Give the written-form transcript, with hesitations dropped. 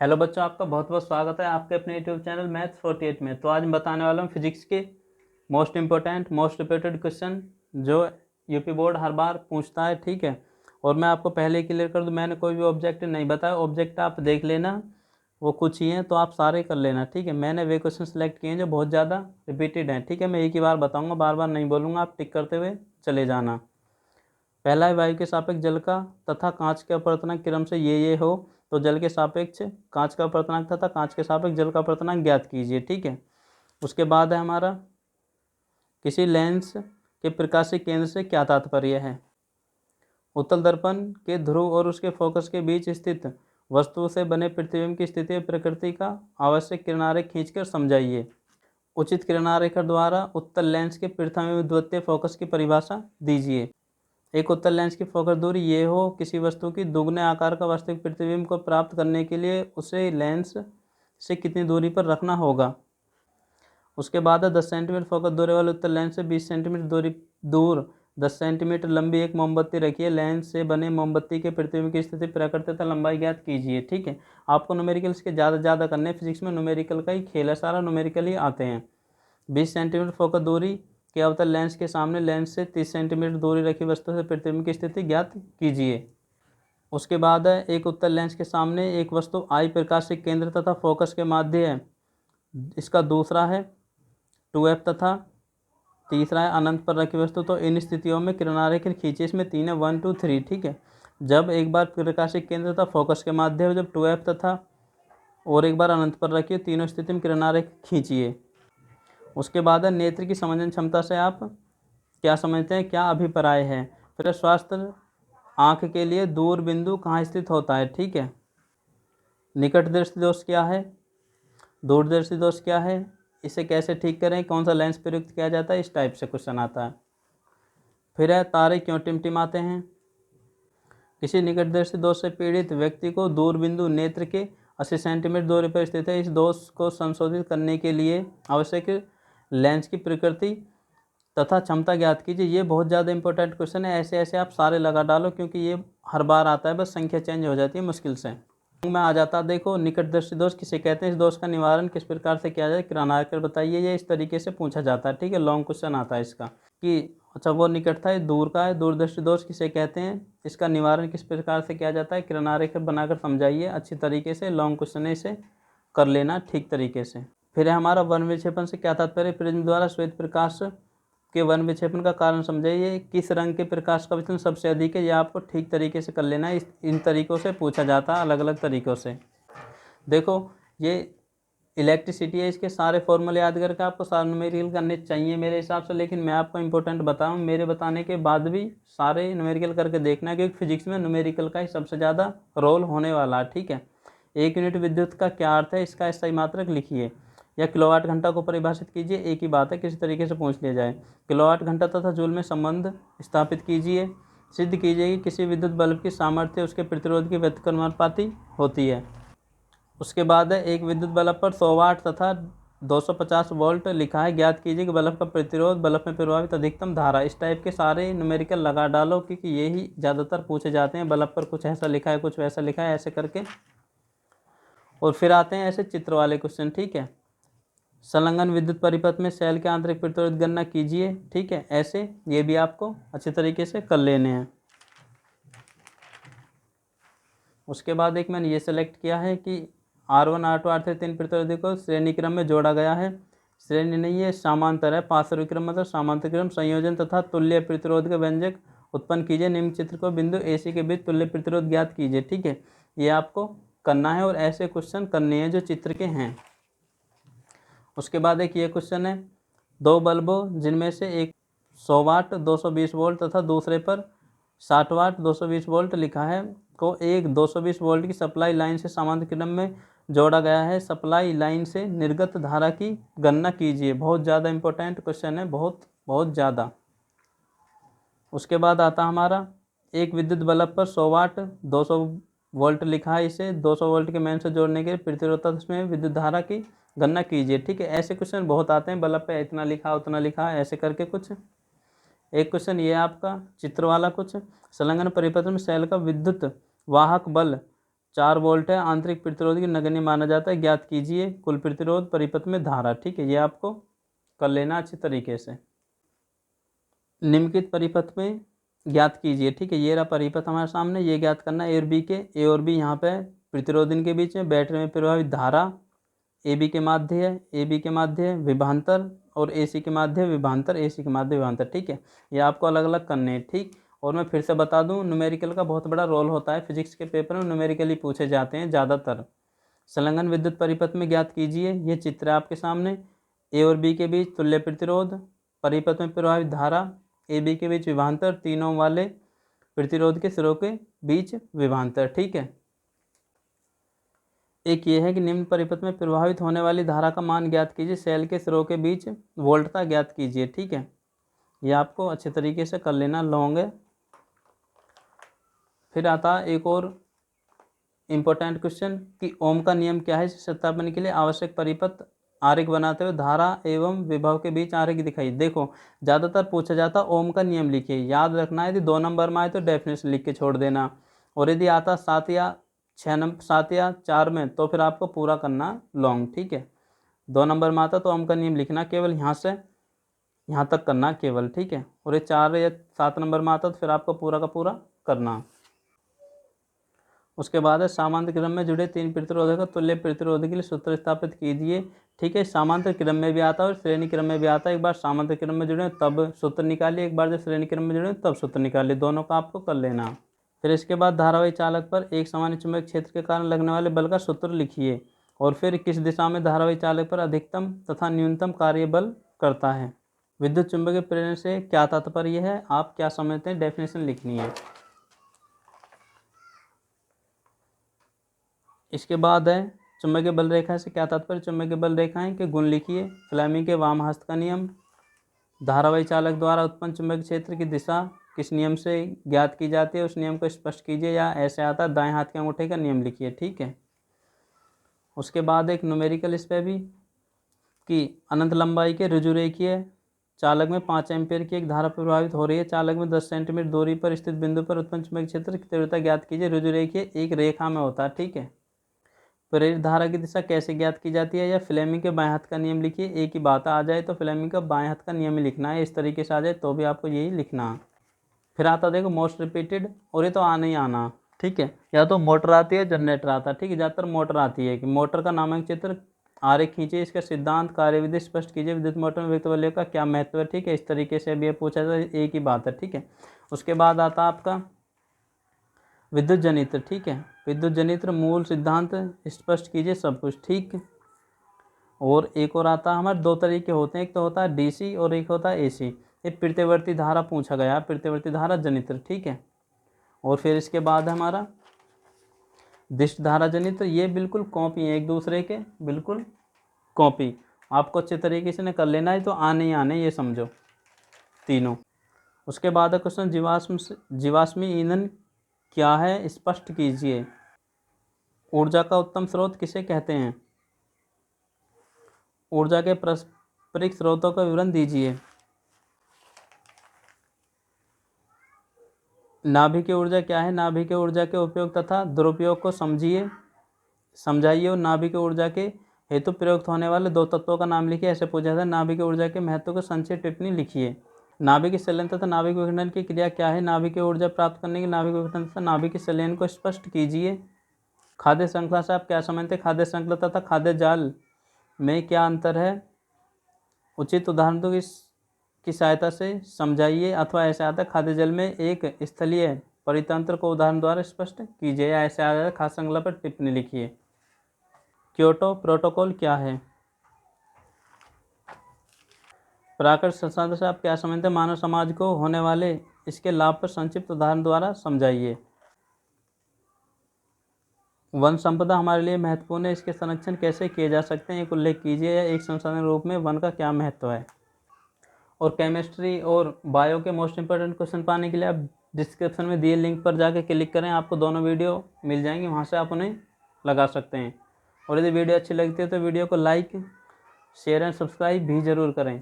Hello बच्चों, आपका बहुत बहुत स्वागत है आपके अपने यूट्यूब चैनल मैथ्स 48 में। तो आज मैं बताने वाला हूँ फिजिक्स के most important most repeated question जो यूपी बोर्ड हर बार पूछता है। ठीक है, और मैं आपको पहले ही क्लियर कर दूँ, मैंने कोई भी ऑब्जेक्ट नहीं बताया। ऑब्जेक्ट आप देख लेना, वो कुछ ही हैं तो आप सारे कर लेना। ठीक है, मैंने वे क्वेश्चन सेलेक्ट किए हैं जो बहुत ज़्यादा रिपीटेड हैं। ठीक है, मैं एक ही बार बताऊँगा, बार बार नहीं बोलूँगा, आप टिक करते हुए चले जाना। पहला है वायु के सापेक्ष जल का तथा कांच के अपवर्तनांक क्रम से ये हो तो जल के सापेक्ष कांच का अपवर्तनांक तथा कांच के सापेक्ष जल का अपवर्तनांक ज्ञात कीजिए। ठीक है, उसके बाद है हमारा किसी लेंस के प्रकाशिक केंद्र से क्या तात्पर्य है। उत्तल दर्पण के ध्रुव और उसके फोकस के बीच स्थित वस्तु से बने प्रतिबिंब की स्थिति प्रकृति का आवश्यक किरणारेख खींचकर समझाइए। उचित किरणारेखा द्वारा उत्तल लेंस के प्रथम एवं द्वितीय फोकस की परिभाषा दीजिए। एक उत्तल लेंस की फोकस दूरी ये हो किसी वस्तु की दुगने आकार का वास्तविक प्रतिबिंब को प्राप्त करने के लिए उसे लेंस से कितनी दूरी पर रखना होगा। उसके बाद है 10 सेंटीमीटर फोकस दूरी वाले उत्तल लेंस से 20 सेंटीमीटर दूर 10 सेंटीमीटर लंबी एक मोमबत्ती रखिए। लेंस से बने मोमबत्ती के प्रतिबिंब की स्थिति प्रकृति तथा लंबाई ज्ञात कीजिए। ठीक है, आपको न्यूमेरिकल्स के ज़्यादा करने, फिजिक्स में न्यूमेरिकल का ही खेल है, सारा न्यूमेरिकल ही आते हैं। 20 सेंटीमीटर फोकस दूरी के अवतल लेंस के सामने लेंस से 30 सेंटीमीटर दूरी रखी वस्तु से प्रतिबिंब की स्थिति ज्ञात कीजिए। उसके बाद है एक उत्तल लेंस के सामने एक वस्तु आई प्रकाशिक केंद्र तथा फोकस के माध्य है। इसका दूसरा है 2F तथा तीसरा है अनंत पर रखी वस्तु। तो इन स्थितियों में किरणारेखण खींचे। इसमें 3 है, 1 2 3। ठीक है, जब एक बार प्रकाशिक केंद्र तथा फोकस के माध्य हो, जब 2F तथा और एक बार अनंत पर रखिए, तीनों स्थिति में किरणारेखण खींचिए। उसके बाद है नेत्र की समझन क्षमता से आप क्या समझते हैं, क्या अभिप्राय है। फिर स्वास्थ्य आँख के लिए दूर बिंदु कहाँ स्थित होता है। ठीक है, निकट दृष्टि दोष क्या है, दूरदर्शी दोष क्या है, इसे कैसे ठीक करें, कौन सा लेंस प्रयुक्त किया जाता है, इस टाइप से क्वेश्चन आता है। फिर है तारे क्यों टिमटिमाते हैं। किसी निकट दृष्टि दोष से पीड़ित व्यक्ति को दूर बिंदु नेत्र के 80 सेंटीमीटर दूरी पर स्थित है। इस दोष को संशोधित करने के लिए आवश्यक लेंस की प्रकृति तथा क्षमता ज्ञात कीजिए। ये बहुत ज़्यादा इंपॉर्टेंट क्वेश्चन है, ऐसे ऐसे आप सारे लगा डालो क्योंकि ये हर बार आता है, बस संख्या चेंज हो जाती है मुश्किल से। में आ जाता है, देखो निकट दृष्टि दोष किसे कहते हैं, इस दोष का निवारण किस प्रकार से किया जाए, किरणारेखण बताइए। ये इस तरीके से पूछा जाता है। ठीक है, लॉन्ग क्वेश्चन आता है इसका कि अच्छा वो निकट था, ये दूर का है, दूरदृष्टि दोष किसे कहते हैं, इसका निवारण किस प्रकार से किया जाता है, किरणारेखण बनाकर समझाइए अच्छी तरीके से। लॉन्ग क्वेश्चन है, इसे कर लेना ठीक तरीके से। फिर है हमारा वन विक्षेपण से क्या तात्पर्य, प्रिज्म द्वारा श्वेत प्रकाश के वन विक्षेपण का कारण समझाइए। किस रंग के प्रकाश का विचलन सबसे अधिक है, यह आपको ठीक तरीके से कर लेना है। इन तरीक़ों से पूछा जाता है, अलग अलग तरीक़ों से। देखो ये इलेक्ट्रिसिटी है, इसके सारे फॉर्मूले याद करके आपको सारे न्यूमेरिकल करने चाहिए मेरे हिसाब से, लेकिन मैं आपको इंपॉर्टेंट बताऊँ, मेरे बताने के बाद भी सारे न्यूमेरिकल करके देखना है, क्योंकि फिजिक्स में न्यूमेरिकल का ही सबसे ज़्यादा रोल होने वाला है। ठीक है, 1 यूनिट विद्युत का क्या अर्थ है, इसका SI मात्रक लिखिए या किलोवाट घंटा को परिभाषित कीजिए। एक ही बात है, किसी तरीके से पूछ लिया जाए। किलोवाट घंटा तथा जूल में संबंध स्थापित कीजिए। सिद्ध कीजिए कि किसी विद्युत बल्ब की सामर्थ्य उसके प्रतिरोध की व्युत्क्रमानुपाती होती है। उसके बाद है एक विद्युत बल्ब पर 100 वाट तथा 250 वोल्ट लिखा है, ज्ञात कीजिए कि बल्ब का प्रतिरोध, बल्ब में प्रभावित अधिकतम धारा। इस टाइप के सारे न्यूमेरिकल लगा डालो क्योंकि यही ज़्यादातर पूछे जाते हैं। बल्ब पर कुछ ऐसा लिखा है, कुछ वैसा लिखा है, ऐसे करके। और फिर आते हैं ऐसे चित्र वाले क्वेश्चन। ठीक है, संलग्न विद्युत परिपथ में सेल के आंतरिक प्रतिरोध गणना कीजिए। ठीक है, ऐसे ये भी आपको अच्छे तरीके से कर लेने हैं। उसके बाद एक मैंने ये सेलेक्ट किया है कि R1 R2 R3 तीन प्रतिरोधी को श्रेणी क्रम में जोड़ा गया है। श्रेणी नहीं है, समांतर है। पार्श्व क्रम मतलब समांतर क्रम। संयोजन तथा तुल्य प्रतिरोध के व्यंजक उत्पन्न कीजिए। निम्न चित्र को बिंदु AC के बीच तुल्य प्रतिरोध ज्ञात कीजिए। ठीक है, ये आपको करना है और ऐसे क्वेश्चन करने हैं जो चित्र के हैं। उसके बाद एक ये क्वेश्चन है, दो बल्बों जिनमें से एक 100 वाट 220 वोल्ट तथा दूसरे पर 60 वाट 220 वोल्ट लिखा है को एक 220 वोल्ट की सप्लाई लाइन से समांतर क्रम में जोड़ा गया है। सप्लाई लाइन से निर्गत धारा की गणना कीजिए। बहुत ज़्यादा इंपॉर्टेंट क्वेश्चन है, बहुत बहुत ज़्यादा। उसके बाद आता हमारा एक विद्युत बल्ब पर 100 वाट 200 वोल्ट लिखा है, इसे 200 वोल्ट के मेन से जोड़ने के लिए प्रतिरोधक में विद्युत धारा की गणना कीजिए। ठीक है, ऐसे क्वेश्चन बहुत आते हैं, बल्ब पे इतना लिखा उतना लिखा, ऐसे करके कुछ। एक क्वेश्चन ये आपका चित्र वाला कुछ, संलग्न परिपथ में सेल का विद्युत वाहक बल 4 वोल्ट है, आंतरिक प्रतिरोध की नगण्य माना जाता है, ज्ञात कीजिए कुल प्रतिरोध परिपथ में धारा। ठीक है, ये आपको कर लेना अच्छी तरीके से। निम्नलिखित परिपथ में ज्ञात कीजिए। ठीक है, ये रहा परिपथ हमारे सामने, ये ज्ञात करना ए और बी के। ए और बी यहाँ पे प्रतिरोध इनके बीच में, बैटरी में प्रवाहित धारा ए बी के माध्य है, ए बी के माध्य है विभवांतर, और ए सी के माध्य विभवांतर, ए सी के माध्य विभवांतर। ठीक है, ये आपको अलग अलग करने हैं। ठीक, और मैं फिर से बता दूं, न्यूमेरिकल का बहुत बड़ा रोल होता है फिजिक्स के पेपर में, न्यूमेरिकली पूछे जाते हैं ज़्यादातर। संलग्न विद्युत परिपथ में ज्ञात कीजिए, ये चित्र है आपके सामने। ए और बी के बीच तुल्य प्रतिरोध, परिपथ में प्रवाहित धारा, ए बी के बीच विभवांतर, 3 ओम वाले प्रतिरोध के सिरों के बीच विभवांतर। ठीक है, एक ये है कि निम्न परिपथ में प्रवाहित होने वाली धारा का मान ज्ञात कीजिए, सेल के सिरों के बीच वोल्टता ज्ञात कीजिए। ठीक है, ये आपको अच्छे तरीके से कर लेना लॉन्ग है। फिर आता है एक और इम्पोर्टेंट क्वेश्चन कि ओम का नियम क्या है, इसे सत्यापन के लिए आवश्यक परिपथ आरेख बनाते हुए धारा एवं विभव के बीच आरेख दिखाइए। देखो, ज़्यादातर पूछा जाता ओम का नियम लिखिए, याद रखना है। यदि 2 नंबर में आए तो डेफिनेशन लिख के छोड़ देना, और यदि आता 7 या 4 में तो फिर आपको पूरा करना लॉन्ग। ठीक है, 2 नंबर में आता तो ओम का नियम लिखना, केवल यहाँ से यहाँ तक करना केवल। ठीक है, और ये 4 या 7 नंबर में आता तो फिर आपको पूरा का पूरा करना। उसके बाद है समांतर क्रम में जुड़े 3 प्रतिरोधक का तुल्य प्रतिरोध के लिए सूत्र स्थापित कीजिए। ठीक है, समांतर क्रम में भी आता है और श्रेणी क्रम में भी आता है। एक बार समांतर क्रम में जुड़े तब सूत्र निकालिए, एक बार जब श्रेणी क्रम में जुड़े तब सूत्र निकालिए, दोनों का आपको कर लेना। फिर इसके बाद धारावाही चालक पर एक समान चुंबकीय क्षेत्र के कारण लगने वाले बल का सूत्र लिखिए, और फिर किस दिशा में धारावाही चालक पर अधिकतम तथा न्यूनतम कार्य बल करता है। विद्युत चुंबकीय प्रेरण से क्या तात्पर्य है, आप क्या समझते हैं, डेफिनेशन लिखनी है। इसके बाद है चुंबकीय बल रेखा से क्या तात्पर्य, चुंबकीय बल रेखाएं के गुण लिखिए। फ्लेमिंग के वाम हस्त का नियम, धारावाही चालक द्वारा उत्पन्न चुंबकीय क्षेत्र की दिशा किस नियम से ज्ञात की जाती है, उस नियम को स्पष्ट कीजिए, या ऐसे आता है दाएं हाथ के अंगूठे का नियम लिखिए। ठीक है, उसके बाद एक न्यूमेरिकल इस पर भी कि अनंत लंबाई के ऋजुरेखीय चालक में 5 एम्पीयर की एक धारा प्रवाहित हो रही है, चालक में 10 सेंटीमीटर दूरी पर स्थित बिंदु पर उत्पन्न चुंबकीय क्षेत्र की तीव्रता ज्ञात कीजिए। ऋजुरेखीय एक रेखा में होता है। ठीक है, प्रेरित धारा की दिशा कैसे ज्ञात की जाती है, या फ्लेमिंग के बाएं हाथ का नियम लिखिए। एक ही बात आ जाए तो फ्लेमिंग का बाएं हाथ का नियम ही लिखना है, इस तरीके से आ जाए तो भी आपको यही लिखना। फिर आता देखो मोस्ट रिपीटेड, और ये तो आना ही आना। ठीक है, या तो मोटर आती है जनरेटर आता है। ठीक है, ज़्यादातर मोटर आती है कि मोटर का नामक चित्र आरेख खींचिए, इसका सिद्धांत कार्यविधि स्पष्ट कीजिए, विद्युत मोटर में विद्युत बलों का क्या महत्व है। ठीक है, इस तरीके से भी पूछा जाए, एक ही बात है। ठीक है, उसके बाद आता आपका विद्युत जनित्र। ठीक है, विद्युत जनित्र मूल सिद्धांत स्पष्ट कीजिए सब कुछ। ठीक, और एक और आता है हमारे 2 तरीके होते हैं, एक तो होता है डीसी और एक होता है एसी। ये प्रत्यवर्ती धारा पूछा गया, प्रत्यवर्ती धारा जनित्र। ठीक है, और फिर इसके बाद हमारा दिष्ट धारा जनित्र, ये बिल्कुल कॉपी है एक दूसरे के, बिल्कुल कॉपी, आपको अच्छे तरीके से न कर लेना है, तो आने ही आने, ये समझो तीनों। उसके बाद है क्वेश्चन जीवाश्मी ईंधन क्या है, स्पष्ट कीजिए। ऊर्जा का उत्तम स्रोत किसे कहते हैं, ऊर्जा के पारस्परिक स्रोतों का विवरण दीजिए। नाभिकीय ऊर्जा क्या है, नाभिकीय ऊर्जा के उपयोग तथा दुरुपयोग को समझाइए, और नाभिकीय ऊर्जा के हेतु प्रयुक्त होने वाले 2 तत्वों का नाम लिखिए। ऐसे पूछा था, नाभिकीय ऊर्जा के महत्व को संक्षिप्त टिप्पणी लिखिए। नाभिकीय संलयन तथा नाभिक विघटन की क्रिया क्या है, नाभिकीय ऊर्जा प्राप्त करने के नाभिक विघटन तथा नाभिकीय संलयन को स्पष्ट कीजिए। खाद्य श्रृंखला से आप क्या समझते हैं, खाद्य श्रृंखला तथा खाद्य जाल में क्या अंतर है, उचित उदाहरणों की सहायता से समझाइए। अथवा ऐसे आता है, खाद्य जल में एक स्थलीय परितंत्र को उदाहरण द्वारा स्पष्ट कीजिए, या ऐसे आ जाए खाद्य श्रृंखला पर टिप्पणी लिखिए। क्योटो प्रोटोकॉल क्या है, प्राकृतिक संसाधन से आप क्या समझते हैं, मानव समाज को होने वाले इसके लाभ पर संक्षिप्त उदाहरण द्वारा समझाइए। वन संपदा हमारे लिए महत्वपूर्ण है, इसके संरक्षण कैसे किए जा सकते हैं, एक उल्लेख कीजिए, या एक संसाधन रूप में वन का क्या महत्व है। और केमिस्ट्री और बायो के मोस्ट इंपोर्टेंट क्वेश्चन पाने के लिए आप डिस्क्रिप्शन में दिए लिंक पर जाकर क्लिक करें, आपको दोनों वीडियो मिल जाएंगे, वहाँ से आप उन्हें लगा सकते हैं। और यदि वीडियो अच्छी लगती है तो वीडियो को लाइक, शेयर एंड सब्सक्राइब भी ज़रूर करें।